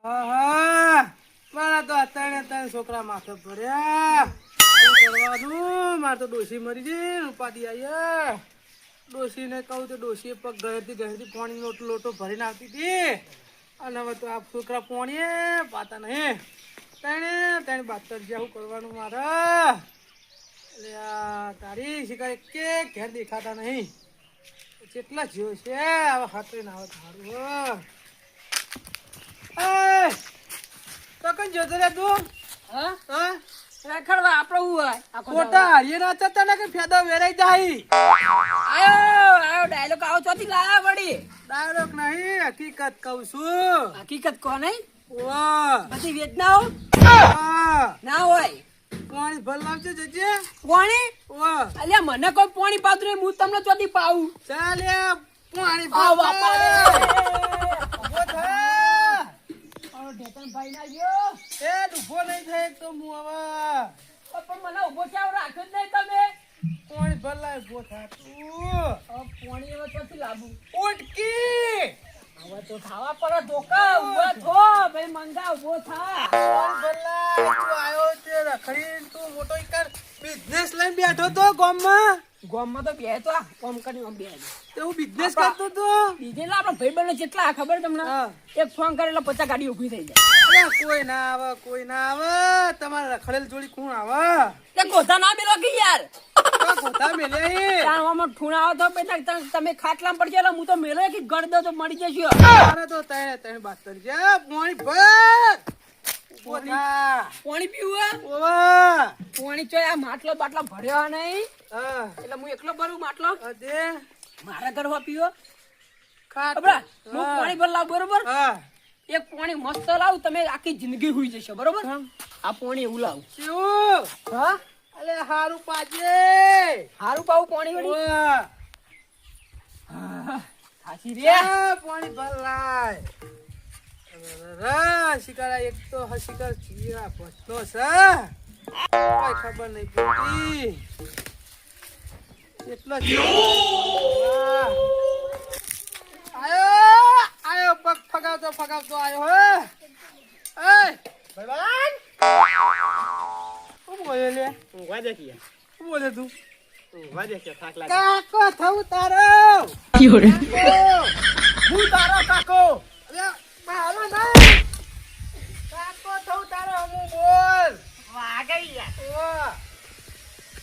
આહા મારા તો અત્યારે છોકરા માથે પડ્યા શું કરવાનું મારે તો ડોશી મરી ગઈ ઉપાધિ આવી ડોશીને કહું તો ડોશી પગ ઘરેથી પાણી લોટો ભરીને આવતી હતી અને હવે તો આ છોકરા પાણીએ પાતા નહીં તેને બાતર જ્યાં શું કરવાનું મારે એટલે આ તારી શિકાર કે ઘેર દેખાતા નહીં કેટલા જીવ છે હવે હાથે ના આવે સારું તો કઈ જતો રે તું હા હા રખડવા આપણો હું હોય ખોટા હારીએ ના થતા ને કે ફેદો વેરાઈ જાય આયો ડાયલોગ આવો ચોથી લાયા વળી ડાયરેક્ટ નહીં હકીકત કહું છું હકીકત કો નહીં વાહ બધી વેદનાઓ ના હોય પાણી ભર લાવજો જજે પાણી વાહ અલ્યા મને કોઈ પાણી પાતું નહીં હું તમને ચોથી પાવું ચાલે પાણી પાવ બાપા રે ઉભો થા ઓલો ઢેતન ભાઈ ના ગયો એ ઉભો નહીં થાય એક તો હું હવે પણ મને ઉભો ચાવ રાખ્યો જ નહીં તમે પાણી ભર લાવ ઉભો થા તું પાણી હવે ચોથી લાવું ઉટકી હવે તો ખાવા પડે ધોકા ઉભો થો ભાઈ મંગા ઉભો થા પાણી ભર લાવ તું આયો તે રખડીને તું મોટો એક બિઝનેસ લઈને બેઠો તો ગામમાં ગોમમાં તો બે તો કોમ કરી બે તે હું બિઝનેસ કરતો તો બીજે આપણા ભાઈ બહેનો કેટલા ખબર તમને હા. એક ફોન કરે એટલે 50 ગાડી ઉભી થઈ જાય અલ્યા કોઈ ના આવે તમારે રખડેલ જોડી કોણ આવે તે ગોધા ના મેલો કે યાર તો ગોતા મેલ્યા તાણવામાં ઠુણાવો તો પેલા તમે ખાટલામાં પડી જાય હું તો મેલો કે ગળ દો તો મળી જશો મારે તો તને બાત કરી જા પાણી ભર પાણી પીવું ઓવા પાણી ચોય આ માટલો બાટલો ભર્યો નહીં હા એટલે હું એકલો ભરું માટલો અદે મારા ઘરમાં પીવો ખાટ બરાબર હું પાણી ભર લાવ બરોબર હા એક પાણી મસ્ત લાવું તમે આખી જિંદગી હુઈ જશો બરોબર આ પાણી એવું લાવું શિવ હા અલે હારું પાજે હારું પાવું પાણી વળી ઓવા હાસી રે યા પાણી ભર લાય શિકારા એક તો શિકાર ચીરા પછતો છે કોઈ ખબર નહીં પડતી એટલો આયો પગ ફગાવતો આયો હે એ ભગવાન શું બોલે લે ઊંઘવા દે કે શું બોલે તું ઊંઘવા દે કે થાક લાગે કાકો થવું તારો હું તારો કાકો અરે મારો નહીં કાકો થવું તારો હું બોલ વાગઈ યાર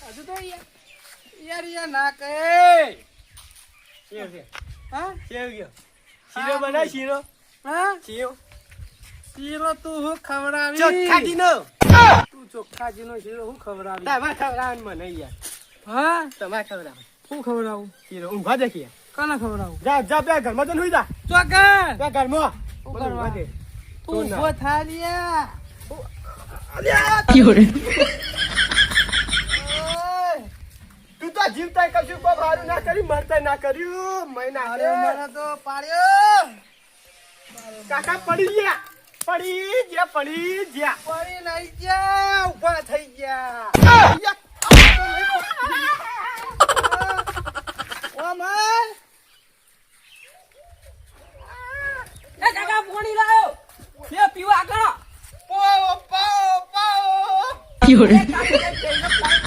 હજુ તો યાર ના કહે સેવ છે હા સેવ ગયો શીરો બનાય શીરો હા શીરો શીરો તું હું ખવડાવી ચોખ્ખાજીનો તું ચોખ્ખાજીનો શીરો હું ખવડાવી તમારે ખવડાવવાનું મને યાર હા તમારે ખવડાવ હું ખવડાવું શીરો ઊંઘવા દે કે કોને ખવડાવું જા જા બે ઘરમાં જઈને હુઈ જા ચોકન બે ઘરમાં હું મને ઊંઘવા દે તું ઉભો થા લ્યા તું તો જીવતા કશું કોઈ સારું ના કર્યું મરતા ના કર્યું મહિના અરે મને તો પાડ્યો કાકા પડી ગયા પડી ગયા પડી નહીં ગયા ઉભા થઈ ગયા ઓ માર એ કાકા પાણી લાયો લે પીવા આગળ પાઓ એ કાકા પેલો પાણી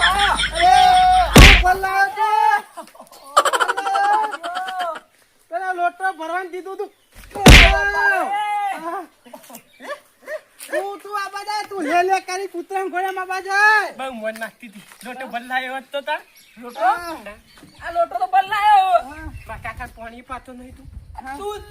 પાઓ પેલા લોટો ભરવાનું દીધું તું તું આ બાજા તું લે કરી કૂતરા ઘોડા માં બાજા બહુ મન નાખતી હતી લોટો બદલાયો હોત તો તાર લોટો આ લોટો તો બદલાયો કાકા પાણી પાતો નહીં તું તું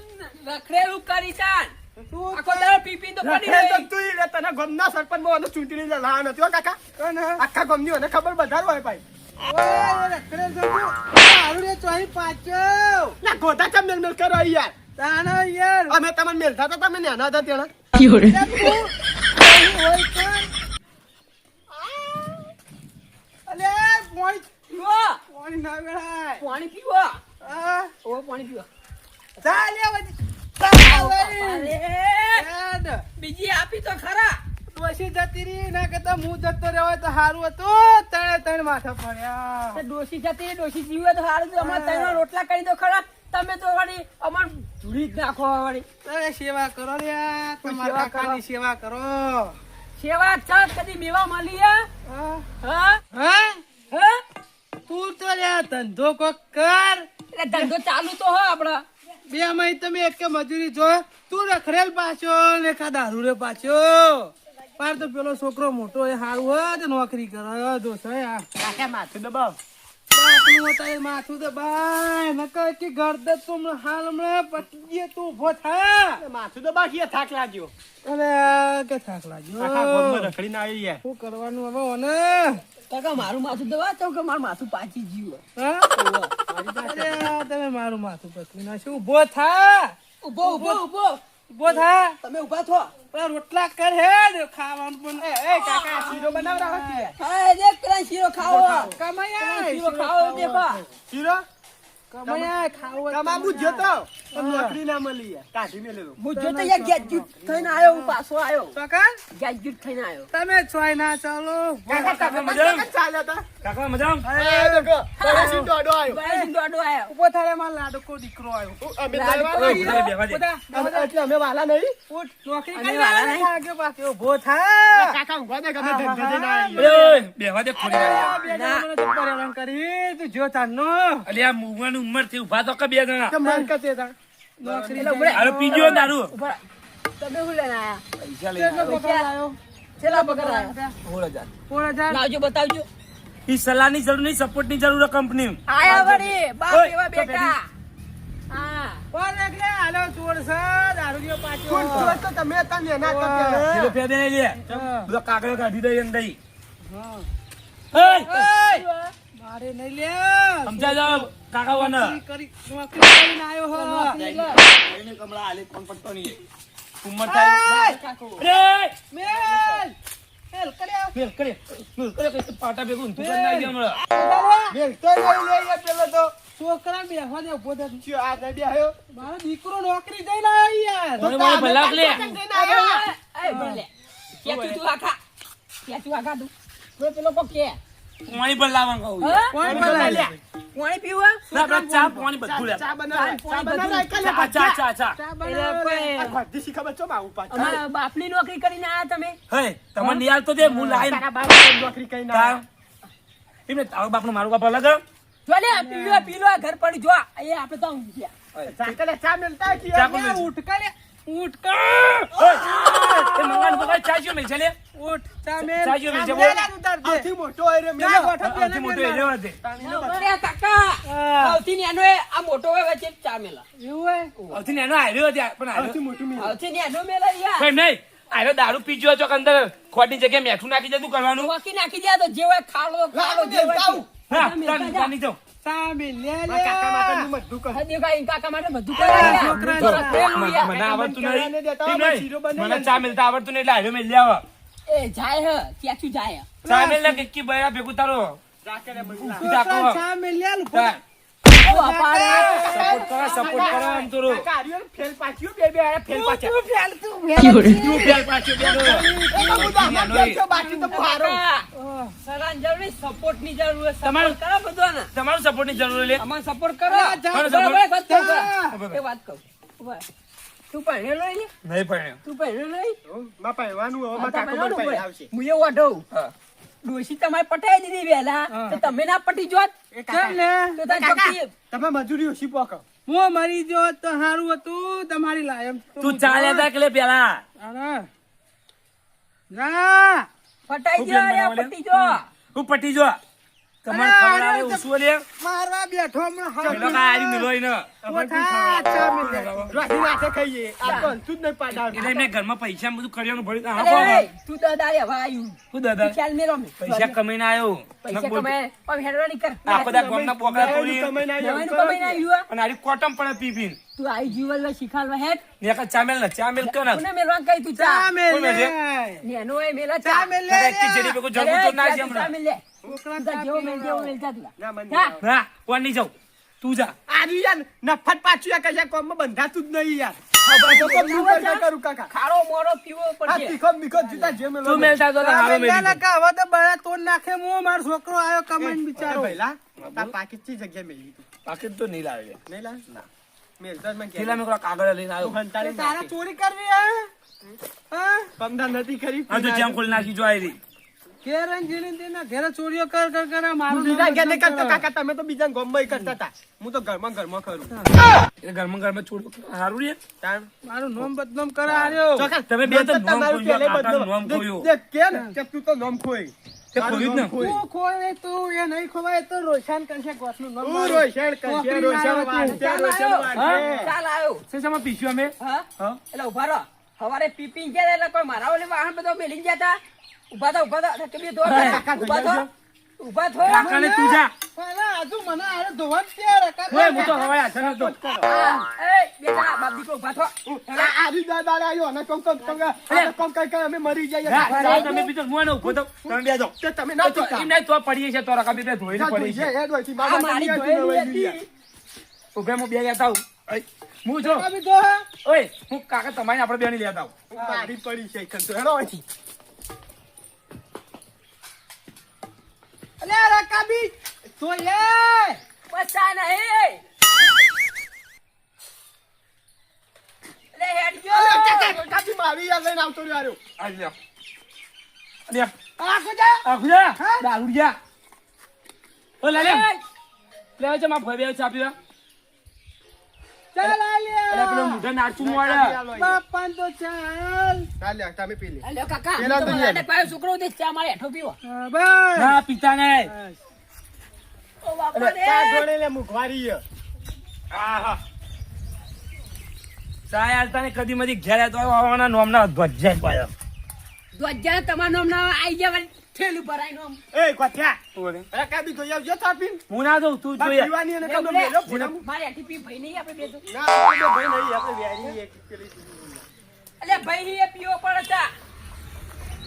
રખડેલું કરી ચાલ તું આખો દાડો પી તો પડી રહી તને ગમના સરપંચ માં ચૂંટણી લાવ નથી હો કાકા કોને આખા ગમની મને ખબર વધારે હોય ભાઈ ઓય રખડે જજો હારું રે ચોહી પાછો ના ગોતા ચમ મેલ કરો યાર તાનો યાર અમે તમને મેલતા હતા તમે નાના હતા ત્યાં હોય અલે મોય પીવો પાણી ના વેળાય પાણી પીવો આ ઓ પાણી પીવો ચાલે વધી અરે બીજી આપી તો ખરા ડોશી જતી રહી ના કરતા હું જતો રહ્યો તો સારું હતું ત્રણે ત્રણ માથા પડ્યા ડોસી જતી ડોસી જીવે તો હારું અમારે ત્રણ રોટલા કરી દો ખરા તમે તો વળી અમાર ધૂળી જ નાખો વળી. અરે સેવા કરો રે તમારા સેવા કરો. કાકાની સેવા કરો. સેવા છ કદી મેવા મળી હે? હા? હા હા? હા તું તો રે ધંધો કોક કર. એટલે ધંધો ચાલુ તો હો આપડા. બે મહિને તમે એક મજૂરી જો. તું રખડેલ પાછો ને કા દારૂ રે પાછો. પાર તો પેલો છોકરો મોટો એ હારું હોય તો નોકરી કરે દોસ્ત હે આ. કાકા માથું દબાવ. બાપનું વટાય માથું તો બાય નકર કે ગરદન તું હાલ હમણાં પટલીએ તું ઊભો થા. માથું દબાવ કે થાક લાગ્યો. અરે કે થાક કાકા ગોમમાં લાગ્યો. રખડીને આવી ગયા. શું કરવાનું હવે ઓને? કાકા મારું માથું દવા તો કે મારું માથું પાછી જીવ. હા? અરે તમે મારું માથું પકડી નાખ્યું. ઊભો થા. ઉભો ઉભો ઉભો ઊભો થા. તમે ઉભા થો. પેલા રોટલા કર હે ને ખાવાનું પણ એ કાકા શીરો બનાવરા હતી. હા જે પેલા શીરો ખાવો કમાયા શીરો ખાવો દેખા. શીરો કમાયા ખાવું કમાબુ જતો પણ નોકરી ના મળી યાર. કાઢી મેલેલો. હું જો તો યાર ગેજ્યુટ થઈને આવ્યો હું પાછો આવ્યો કાકા ગેજ્યુટ થઈને આવ્યો. તમે ચોય ના ચાલો. કાકા મજામ ચાલ્યા તા. કાકા મજામ એ દેખો બરાસી દોડો આવ્યો. બરાજી દોડો આવ્યો. ઉભો થાય માર લાડકો દીકરો આવ્યો. અમે લાડકો. દરવાજા બેવા દે. બધા એટલે અમે વાલા નહીં. ઉઠ નોકરી અને કરી વાળા વાળા નહીં. આગળ પાછળ ઊભો થા. કાકા ઊંઘવા દે ગમે ધંધે જઈને આવી. ઓય બેવા દે ખોડી આ બે જણા મને ચૂપ પરેશાન કરી તું જો તારનો અલે આ મુવાની ઉંમર થી ઉભા તો કે બે જણા કે મન કતે તા. નોકરી એટલે ઉભરે. હાલો પીજો દારૂ ઉભા. તમે શું લઈને આયા? પૈસા લઈને કેટલો પગાર આવ્યો? છેલ્લા પગાર આવ્યો. 16,000 16,000. લાવજો બતાવજો. ઈ સલાહની જરૂર નહીં સપોર્ટ ની જરૂર છે કંપની આયા વળી બાપ ઓય, એવા તો બેટા. હા કોણ એકલે હાલો ચોર છે દારૂડિયો પાછો. કોણ છો તો તમે હતા ને એના કરતા. કિલો ફેદે નહીં લે હા. બધો કાગળો કાઢી દઈ અંદર હા. એય એય! મારે નહીં લે. સમજા જાવ કાકા વાના નોકરી કરીને આવ્યો હો. એને કમળા આલે કોણ પડતો નહીં ઉંમર થાય અરે મેલ! મેલ, કર્યા. ફેર કરે કઈ પાટા ભેગું તું કરી નાખી હમણાં બેલ તો લઈ લે યાર પેલો તો. છોકરા બેહવા દે ઉભો થા. ચિયો આ નડી આવ્યો. મારો દીકરો નોકરી જઈને આવ્યો યાર. મને મને ભલાક લે એ ભલે કે તું આખા કે તું આખા તું કોઈ પેલો કો કે પાણી પર લાવવા કહું હા? કોણ બોલાય બોલાય? લે. પાણી પીવા ના આપણે ચા પાણી બધું લે ચા બનાવ. ચા બનાવ એકલે ચા ચા ચા ચા ચા એટલે બનાવો. કોઈ આ ભરતી શી ખબર છો માવું પાછું. અમારા બાપની નોકરી કરીને આયા તમે હે તમને નિયાલ તો દે હું લાઈન તારા બાપ નોકરી કઈ ના. તાર એમને તારો બાપનો મારું બાપ અલગ જો લે પીલો પીલો આ ઘર પડી જો એ આપણે તો ઊંઘી ગયા ચાકલે ચા મિલતા કે ચા કોણ લે, મેલશે? ઉઠ કા લે. ઉઠ કા. એ મંગાન પકડ ચા જો મેલ છે લે ઉઠ. ચા મેલ. ચા જો મેલ છે મેલ આનું તાર દે. આથી મોટો હોય રે મેલ મેલો. ગોઠવ દે, આથી મોટો એ મેલ લેવા દે અરે કાકા હા. આવતી નેનો એ આ મોટો હોય વચ્ચે ચા મેલા એવું હોય? આવતી ને એનો આવ્યો ત્યાં પણ આથી આવ્યો મોટું મેલો. આવતી નેનો મેલા યાર કેમ નહીં આવ્યો દારૂ પીજો ચોક અંદર ખોટી જગ્યાએ મેઠું નાખી દે તું કરવાનું નોકી નાખી દે તો જે હોય ખાડો ખાડો જે હોય લાવ, હા બધા મેલતા જા. તાની જાઉં ચા મેલ લે આ લે. કાકા માટેનું બધું કર. હા, દેખાય ઈ કાકા માટે બધું આ કરે યાર. છોકરા બધું છે. કરેલું યાર. મને આવડતું કરાને નહીં દેતા એમ હોય, નહીં. શીરો બનાવીને મને ચા મેલતા આવડતું નહીં એટલે આવ્યો મેલ લેવા એ જાય હે ક્યાંથી જાય હે? ચા મેલ ને કિક્કી બૈરા ભેગું તારો ચાકલે બધું લાવ. છોકરા ચા મેલ લે લે. તાર. ઓ બાપા રે. સપોર્ટ કરો આમ તો રો. કાકા હાર્યો ને ફેલ પાછ્યું, બે બે આયા ફેલ પાછા. તું ફેલ, તું ફેલ. તું ફેર પાછો બેનો. એ તો હું તો આમાં ફેલ છું, બાકી તો હું હારો. કાકા, સલાહની જરૂર નહીં, સપોર્ટની જરૂર છે. તમારું- સપોર્ટ કરો બધાને. તમારું સપોર્ટ ની જરૂર લે અમારે સપોર્ટ કરો. જા, જા, બરાબર, જા. બરાબર, વાત કર, જા. બરાબર. એ વાત કહું. ઉભા. તું ભણેલો ય નહીં? નહીં પણ તું ભણેલો નહીં? માં પહેરવાનું હવે, માં આ તો કાકો ભણવાનું મને પહેરી પડે. આવશે. હું એવું વાઢું. હા. ડોશી તમારે પટાઈ દીધી વહેલા હા. તો તમે ના પટી જોત એ કેમ કાકા, ને? તો તાર કાકા, ચોકી- તમે મજૂરી ઓછી પોકો. હું મરી ગયો તો સારું હતું તમારી લાયમ તું ચાલ્યા તા કે લે પેલા અરે જા. પટાઈ હું જો પ્લેન યાર, બનાવવા લે? પટી જો. તું પટી જો તમારે અરે, ખબર અરે, આવે ઉસવો લે મારવા બેઠો હમણાં હાવ. પેલો કા આરી મિલોય ને ઉઠા, ચા મેલ લે. રોટી નાખે ખાઈએ. આ તો અંતું જ નહીં પાડાવતું. એટલે એમને ઘરમાં પૈસા બધું કર્યાનું ભર્યું હા અરે, કોણ તું દાદા હવે આયું. હું દાદા ખ્યાલ મેલો મેં. પૈસા કમાઈને આવ્યો પૈસા કમાય પણ હેડવાની કર. આ બધા ગામના બોકડા નવાઈનું તોડી કમાઈને આવ્યો. નવાઈનું કમાઈને આવ્યું હે? અને આરી કોટમ પણ પી પીને તું આઈ જીવનમાં શીખાડવા હેડ. ને એક ચામેલ ને ચામેલ કર કોને મેલવાનું કહી તું ચા ચા? મેલ કોણ લે. છે? નેનો હોય મેલા ચા મેલ લે એક જેડી ભેગું અરે, જડવું તો ના છે ચા હમણાં મેલ લે. છોકરા તું તાર ચા જેવો મેલ, જેવો પીવડાવો. મેલ જા તું. ના, મને જા. નહીં હા કોણ નહીં જાઉં તું જા આ રહ્યું યાર, નફટ પાછું યાર કશા કોમમાં બંધાતું જ નહીં યાર. આ બધું કોમ હું કરતા કરું કાકા. ખાડો મોડો પીવો આ પડશે. તીખો મીઠો જુદા જે મેલો તું મેલતા તો ચા હારો મેલ લે મેલી ને કે હવે તો બળા તોડ નાખે હું મારો છોકરો આવ્યો કમાઈને એ બિચારો ભઈલા, તાર પાકીટ ચી જગ્યાએ મેલી તું? પાકીટ તો નહીં લાવે નહીં લાવ? મેલતા જ મને થેલા મેં પેલા કાગળ લઈને આવ્યો. હંતાડી તારા ચોરી કરવી હા કમદાર નથી કરી આ તો જેમ ખોલી નાખી જો આવી. ઘેર અંજીને તેના ઘેરે ચોરીઓ કર મારું બીજા નામ ઘેર નહીં બદનામ કરતો કરો. કાકા તમે તો બીજા ગોમમાં કરતા હતા હું તો ઘરમાં કરું એ ઘરમાં છોડો સારું રે. તાણ મારું નામ બદનામ કરે આર્યો ચોક્કસ. તમે બે તો નોમ તમારું ખોલ્યો, પહેલે કાકાનું બદલો. નોમ ખોલ્યું. દેખ, કે ને કે તું તો નોમ ખોઈ તે ખોલ્યું જ ને. તું ખોય તું એ નહીં ખોવાય તો રોશન કરશે ગોઠનું નામ તું મારું. રોશન કરજે, નોકરી રોશન લાવ્યો વાંચે, તું. રોશન વાંચે. ચાલ આવ્યો શેષામાં પીસ્યું અમે? હા હા? એટલે ઉભા રહો સવારે પીપી ગયા એટલે કોઈ મારા ઓલે વાહન બધો મેલી ગયા હતા ઉભા થો તમે દો ઉભા થો ઉભા થો કાકાને તું જા. પેલા આજુ મને આરે ધોવા જ ત્યાં રકા ઓય, હું તો હવાઈ હાથે નતો. એ બેટા બાપ દીકરો ઉભા થો આરી દાદા આવ્યો અને કોમ કઈ અમે મરી જઈએ ચાલ, તમે બીજો હું આને ઊભો થો. તમે બે જાઓ. તે તમે ના તો પીતા. એમ નહીં તો પડીએ છે તો રકા બે ધોઈને પડી છે. હેડ હોય છે, આ મારા મારી દાદી હતી, ધોયેલી નવાઈ હતી. ઉભે હું બે લેતા આવું. ઓય, હું જો રકા બી ધો હા. ઓય હું કાકા તમારી આપણે બેની લેતા આવું. મારી પડી છે એકન તો હેડો અહીંથી. અલ્યા રકા બી ધો એ બચા નહીં લે હેડ અરે, ગયો કાકા, કાકી મારી યાર લઈને આવતો રહ્યો. આ લ્યો. લ્યો. આ ખોજા આ ખુજા. દારૂડિયા. ઓ લે લે. લે છે માં ભવે છે આપ્યો. ચાલ અરે પેલો આલ્યા મુઢા નાચું કાકી મોડે. આલો અહીં. બાપાન તો ચાલ ચાલ લે, તમે પી લે. અલ્યો કાકા પેલા હું તો તો મારા લે. પાયો છોકરો દે ચા મારે હેઠો પીવો હા, બસ ના પિતા ને. ઓ બાપા ચા રે જોડે લે મુખવારી છે. આહા. સાય હાલતા ને કદી મધી ઘેર તો આવવાના નોમના ધ્વજ પાયો. ધ્વજા તમારા નામ ના આઈ ગયા થેલું ભરાઈ નામ એ કોઠ્યા. અરે કાબી તો આવજો તાપીન. હું ના દઉં તું બા જોઈએ. પીવાની અને લે, કમનો લે. મેલો ફોડામાં. મારે હેઠી પી ભાઈ નહીં આપણે બે તો ના, આપણે ભાઈ નહીં, આપણે વેરી એક પેલી. અલ્યા ભાઈ ની એ પીવો પડે તા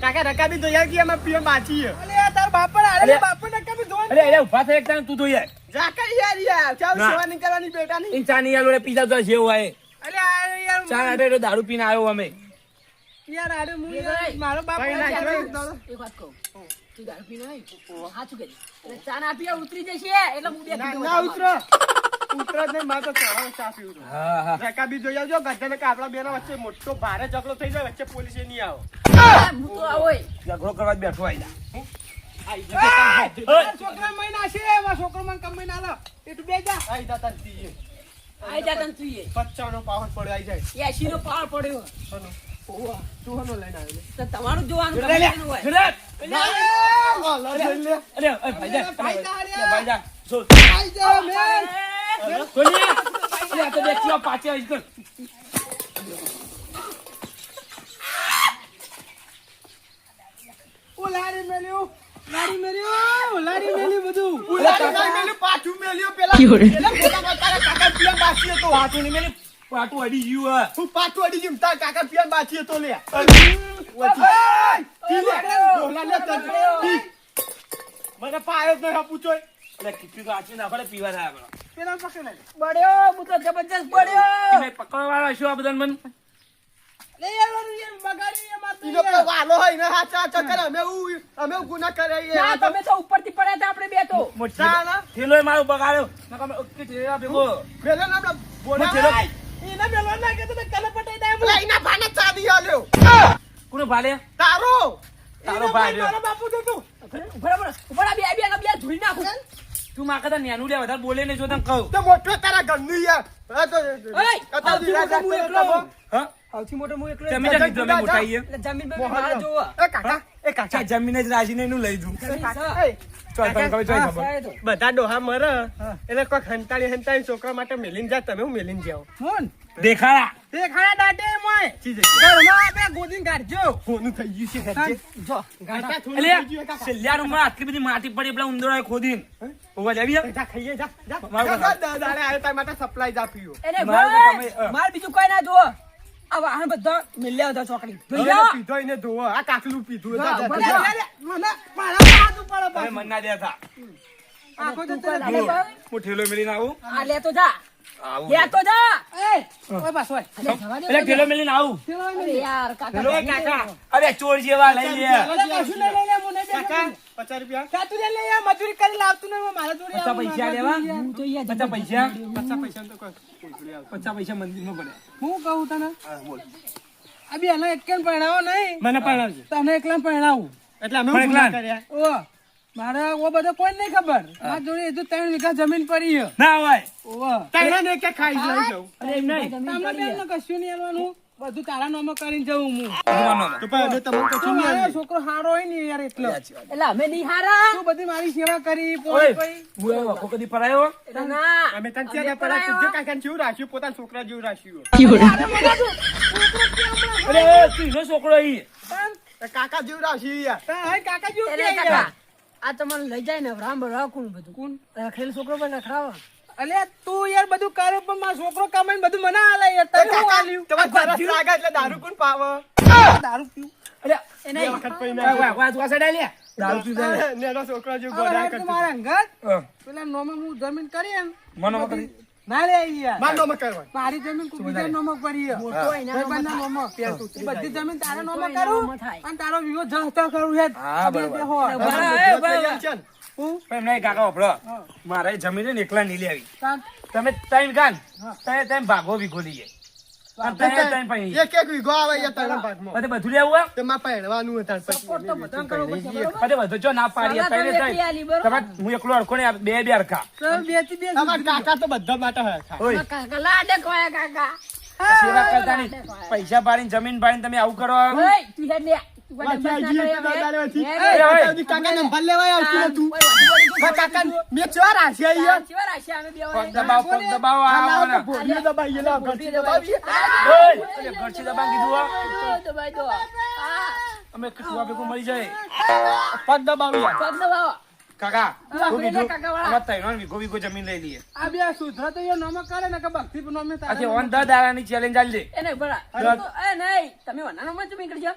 કાકા રકાબી તો યાર કે એમાં પીએ બાચી છે. અલ્યા તાર બાપા આરે અલ્યા. બાપા રકા બી ધો અરે અરે ઉભા થઈ એકતા તું જોઈએ. જાકા યાર ચાલ ના. સેવા નહીં કરવાની બેટા ની. ઈ ચાની યાર પીઝા તો જેવું હોય. અલ્યા યાર ચા આટે દારૂ પીને આવ્યો અમે. યાર આરે હું એ યાર ભાઈ. મારો બાપ ભાઈ ના યાર કહેવાય. એક વાત કહું તું દારૂ પીને આવી સાચું કરી એટલે ચા ના પીવા ઉતરી જશે એટલે હું બે ના કીધું ના વધારે ઉતરો જ નહીં, મારે તો ચડાવો ચા પીવું છે. હા હા. રકાબી જોઈ આવજો ગધેડા કે આપણા બેના વચ્ચે મોટો ભારે ઝઘડો થઈ જાય, વચ્ચે પોલીસ એ નહીં આવો. હું તો આવો ઝઘડો કરવા જ બેઠો આઈ જા. તારા છોકરા મહિના નાશે એવા છોકરો મને કમાઈ ના લો એ તું બે જા આઈ જા તાર પીએ. આઈ જા તને તું 55 નો પાવર પડ્યો આઈ જાય. 80 નો પાર પડ્યો ઓવા, તું હનો લઈને આવ્યો લે. તો તમારું જોવાનું લે લે. ગમે હોય લે. આ લો જોઈ લે. અરે અરે ભાઈ જા. ભાઈ જા રે. ભાઈ જા. જો. આઈ જા મેં કોની? અરે આ તો દેખજો પાછે આવી કર. ઓ લારી મેલ્યું લારી મેલી બધું ઉલાડી નહીં મેલ્યું, પાછું મેલ્યું પેલા. પેલા પોતામાં તારા કાકા પીએ બાચી હતો. પાટું ની મેલી પાટું અડી ગયું હે. હું પાછું અડી ગયું, તારા કાકા પીએ બાચી હતો લે. પી લે. ડોલા લે તને. પી. મને પાયો જ નહીં પૂછો. અરે કીધું તો આચી નાખો ને પીવા થાય આપણો. પેલા પકડ લે બળ્યો હું તો જબરજસ્ત બળ્યો તમે પકડવા વાળા શું આ બધાને મન? લે યાર યાર બગાડી એ માર ઈનો પેલો વાલો હોય ને હાચા ચક્કર અમે ગુના કરે ના તમે તો ઉપરથી પડ્યા હતા આપણે બે તો મોટી ચાલ. થેલો એ મારો બગાડ્યો. નકર અમે ઓકે થેલા ભેગો. પેલા નામ બોલા હું થેલો. એને મેલો ના કે તો કલે પટાઈ દે પેલા ઈના ભાને ચાવી આલ્યો. કોનો ભાલે? તારો તારો ભાઈ રહ્યો. મારો બાપુ તો તું બરાબર ઉપર આ બે ધોઈ નાખું તું માકા તા નેનું લે વધારે બોલે ને જો તને કહું. તો મોટો તારા ઘરનું યાર. હા તો ઓય, અત્યારે આવતી રાત મોટો હું રાત એકલો. તો હા? સૌથી મોટો હું એકલો તમે જા કીધું અમે મોટા આઈએ. એટલે જમીન પર મોહન મારે જોવો એ કાકા એ કાકા ચા જમીને જ રાજીને એનું લઈ દઉં. એ કાકા એ ચોય તને ખબર ચોય ખબર. સાહેબ તો. બધા ડોહા મરે એટલે કોઈ હંતાળી છોકરા માટે મેલીને જાય, તમે હું મેલીને જાઓ. મોન દેખાડા. તે ખાયા દાટે મોય ચી જગ્યાએ? ઘરમાં આપણે ગોદીને કાઢજો કોનું થઈ ગયું છે હેડજે. જો કાકા થોડું એટલે થઈ ગયું કાકા. છેલ્લા રૂમમાં આટલી બધી માટી પડી પેલા ઉંદરોએ ખોદીને. ઉભા લેવી હે? જા ખાઈએ જા જા. મારું જા, જા, દાડે આવ્યો તાર માટે સપ્લાય જા પીવો. એને મારે તો ભાઈ તમે, માર બીજું કોઈ ના જોવો આ વાહન બધા મિલ્યા હતા ચોકડી ધોઈ હવે જાઓ. પીધો એને ધોવો. આ કાકલું પીધું. જા, જા, જા, ભલે, જા. ભલે. મને મારા હાથ ઉપર તમે મન ના દેતા. આખો તો તું તને કોઈ લાગે ભાઈ? હું ઠેલો મેલીને આવું આ લે તો જા આવું લે તો જા એ ઓય પાછો ઓય અલે જવા દે એટલે ઠેલો મેલીને આવું અરે યાર કાકા ઠેલો કાકા અરે ચોર જેવા લઈ લે અરે કશું લઈ લે મને કાકા 50 રૂપિયા કાતું લે લે યાર મજૂરી કરી લાવતું નહીં મારા જોડે પચાસ પૈસા લેવા હું તો યાર 50 પૈસા 50 પૈસા તો કોઈ 50 પૈસા મંદિરમાં પડે હું કહું તને હા બોલ આ બે એને એકને પરણાવો નહીં મને પરણાવજો તને એકલા પરણાવું એટલે અમે પણ ગુના એકલા? કર્યા ઓ મારે ઓ બધો કોઈ નહીં ખબર મારા જોડે હજુ 3 વીઘા જમીન પડી છે ના હોય ઓવા તૈયાર ને કે ખાઈ લઈ જાઉં અરે એમ નહીં તમને બેનને કશું નહીં આલવાનું બધું તારા નામે કરીને જવું હું ભગવાનનો તો પણ તમને તો કશું મારો નહીં છોકરો હારો હોય ને યાર એટલો એટલે અમે નહીં હારા તું બધી મારી સેવા કરી ઓય પોઈ હું એ વખો કદી પરાયો એટલે ના અમે તને ત્યાં પેલા તું કાકા જેવું રાખ્યું પોતાના છોકરા જેવું રાખ્યું અરે તું એનો છોકરો ઈ તો કાકા જેવું રાખ્યું યાર કાકા જેવું અરે કે કાકા યાર. આ તમારે લઈ જાય ને રામ રાખું બધું કોણ રખેલ છોકરો પર રખડાવો અલ્યા તું યાર બધું કરે પણ મારો છોકરો કમાઈને બધું મને હાલે યાર તને હું આલ્યું તમારે સરસ લાગે એટલે દારૂ કોણ પાવે દારૂ પીવું અરે એ બે નહીં વખત પી વાહ વાહ વાહ તું આ સાઈડ આઈ લે દારૂ પી જાય નેનો છોકરો જેવું હવે ગોડા યાર તું કરતો મારા અંગત હા. પેલા નોમે હું જમીન કરી એમ મનો કરી ના લે યાર માર નોમાં કરવા મારી જમીન કોઈ બીજા નોમે પડી છે. મોટો હોય એના ભાઈબંધના નોમાં નોમે. પેર તું એ બધી જમીન તારા નોમે એના કરું નોમે થાય. અને તારો વિવો જહતા કરું યાર હા, બરોબર. બે હોય. બરાબર. તૈયાર છે ને? હું પણ એમ નહીં કાકા વાપરો મારે જમીન ને એકલા નહીં લેવી કાં- તમે ત્રણ ગાન તમે ભાગો વીઘો લઈએ અને ત્રણ પૈણી એક એક વીઘો આવે યાર તારા ભાગમાં બધે બધું લેવું હોય તે માં પહેરવાનું હતા સપોર્ટ તો બધાને કરવો પડશે, બરોબર? બધે બધું જો ના પાડીએ સગા ત્રણે તમે એકલી આલી, બરોબર? તમે હું એકલો અડખો ને બે બે અડખા તો બે થી બે તમારા કાકા તો બધા માટે હરખા. ઓય કાકા લાડે કોયા કાકા સેવા કરતા નહીં પૈસા પાડીને જમીન પાડીને તમે આવું કરો ઓય તું હેડ લે તું કોઈ વાંચી ડબ્બા ના આઈ કરે ગઈ, હવે. દાદાજી. હેડ એ, લે. દાદાજી, કાકાને ભલ લેવાય આવતું નતું. ઓય, વાંચી વાળી મારા કાકા મેં ચેવા રાખ્યા યાર. આ ચેવા રાખ્યા અમે બે પગ હોય. દબાવો આ આવો લાવો ને તો ભોળીએ દબાઈએ, લાવો, ઘરથી દબાવીએ. ઓય એટલે ઘરથી દબાણ કીધું હો. દબાઈ દો. હા, અમે કુવા ભેગું મળી જાય પગ દબાવી યાર. પગ દબાવો. કાકા શું લે, કીધું કાકા વાળા. અમારે ત્રણ વીઘો વીઘો જમીન લઈ લઈએ આ બે સુધરા તો એ નોમે કરે ને કે ભક્તિ નોમે તારા આજે નોમે. ઓન દ દાડાની ચેલેન્જ આલી દે એ નહીં, બરા. દસ. એ નહીં, તમે વનાનો માં જમી કરજો.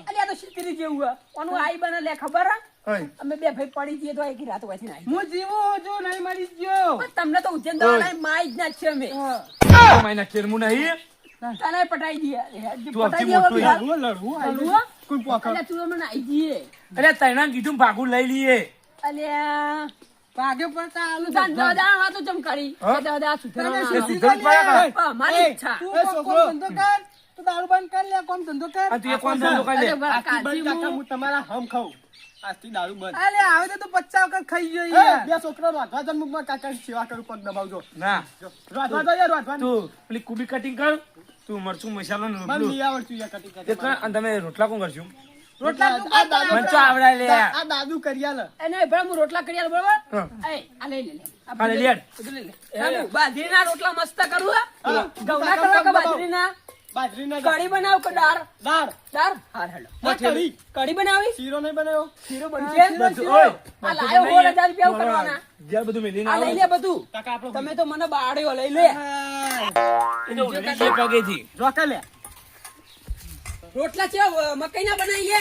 અલી, આ તો શીતરી જેવું હે. ઓનું આઈ બને લે ખબર હે? ઓય અમે બે ભાઈ પડી જઈએ તો આખી રાત વાંચીને આઈ. હું જીવું છું નહીં મરી ગયો પણ તમને તો ઉજ્જૈન દવાના માઈ જ ના છે અમે. માયના કેરમું નહીં તને પટાઈ દઈએ. હેડ, તું પટાઈ અતિ દઈએ મોટું હવે. લડવું, લડવું હલવો? આયલું. કોઈ પોખર. અલ્યા, તું અમને આઈ જઈએ. અરે તૈણા કીધું ભાગું લઈ લઈએ અલ્યા, ભાગે પડતા આલુ તું તાન દાદા વાતો ચમ કરી. હા? કે દાદા સુધરવાના તમે હતા. સીધી સુધર પડ્યા હા, મારી ઈચ્છા. તું એ કોમ છોકરો. ધંધો કર તું દારૂ બંધ કર લે કોમ ધંધો કર અને તું એક વાર ધંધો કરી લે અરે, બરા, આજથી બંધ કાકા, કાળજી હું તમારા હમ ખાઉં. આજથી દારૂ બંધ. અલે આવે તો 50 વખત ખાઈ ગયો એ, યાર બે છોકરા રોધવા જાય, મુખમાં કાકાની સેવા કરું, પગ દબાવજો. ના જો, રોધવા જાય યાર, રોધવા. તું પેલી કુબી કટિંગ કર તું મરચું મસાલો ને મને રોટલું નહીં આવડતું યાર કટિંગ તે કરતા. કર અને તમે રોટલા કોણ કરશું રોટલા તું આ કર દાદુ- મને તો આવડાય લે આ દાદુ કરી આલે. એ નહીં, ભલા, હું રોટલા કરી આલું, બરોબર? હા. એ, આ લઈ લે, લે. આ આ લઈ લે. બધું લઈ લે. રામુ, બાજરીના રોટલા મસ્ત કરું હે? હા. ઘઉંના કરવા કે બાજરીના? બાજરીના કઢી બનાવ કે દાળ? દાળ. દાળ? હાર હેડો. ના, કઢી. કઢી બનાવી? શીરો નહીં બનાવ્યો. શીરો બનશે? બધું ઓય આ લાયો 16,000 રૂપિયા કરવાના. જ્યાં બધું મેલીને આ લઈ લે બધું. કાકા આપણો તમે તો મને બાળ્યો, લઈ લે. એને ઉલટી છે પગેથી રોકા લે. રોટલા છે મકાઈના બનાવીએ?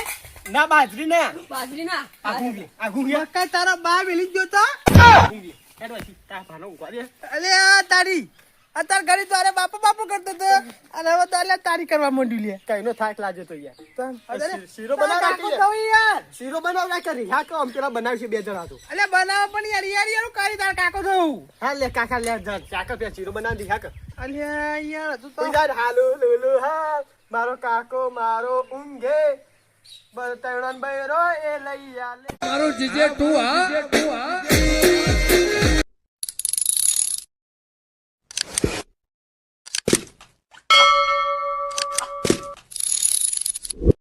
ના બાજરી ના. બાજરીના? આ ઘૂંઘી. આ ઘૂંઘી. મકાઈ તારા બા વેલી ગયો તો ઘૂંઘી. હેડો અહીંથી. તારા ભાનો ઊંઘવા દે. અલે આ તારી અત્યાર ઘડી તારે બાપુ બાપુ કરતો તો અને હવે તારે તારી કરવા માંડ્યું લે કઈનો થાક લાગે તો યાર. અરે, શીરો તારા બનાવવા કાકો કહીએ. કહું યાર શીરો બનાવવા કરી. હા, તો આમ પેલા બનાવશે બે જણા તો. અલે બનાવ પણ યાર યાર યાર કરી તાર કાકો થયું હા લે કાકા લે જા. કાકા પેલા શીરો બનાવી દી. હા કર. અલે યાર તું તો કોઈ જાત હાલુ લુલુ હા. મારો કાકો મારો ઊંઘે. બરતણન બૈરો એ લઈ આલે. મારો જીજે તું હા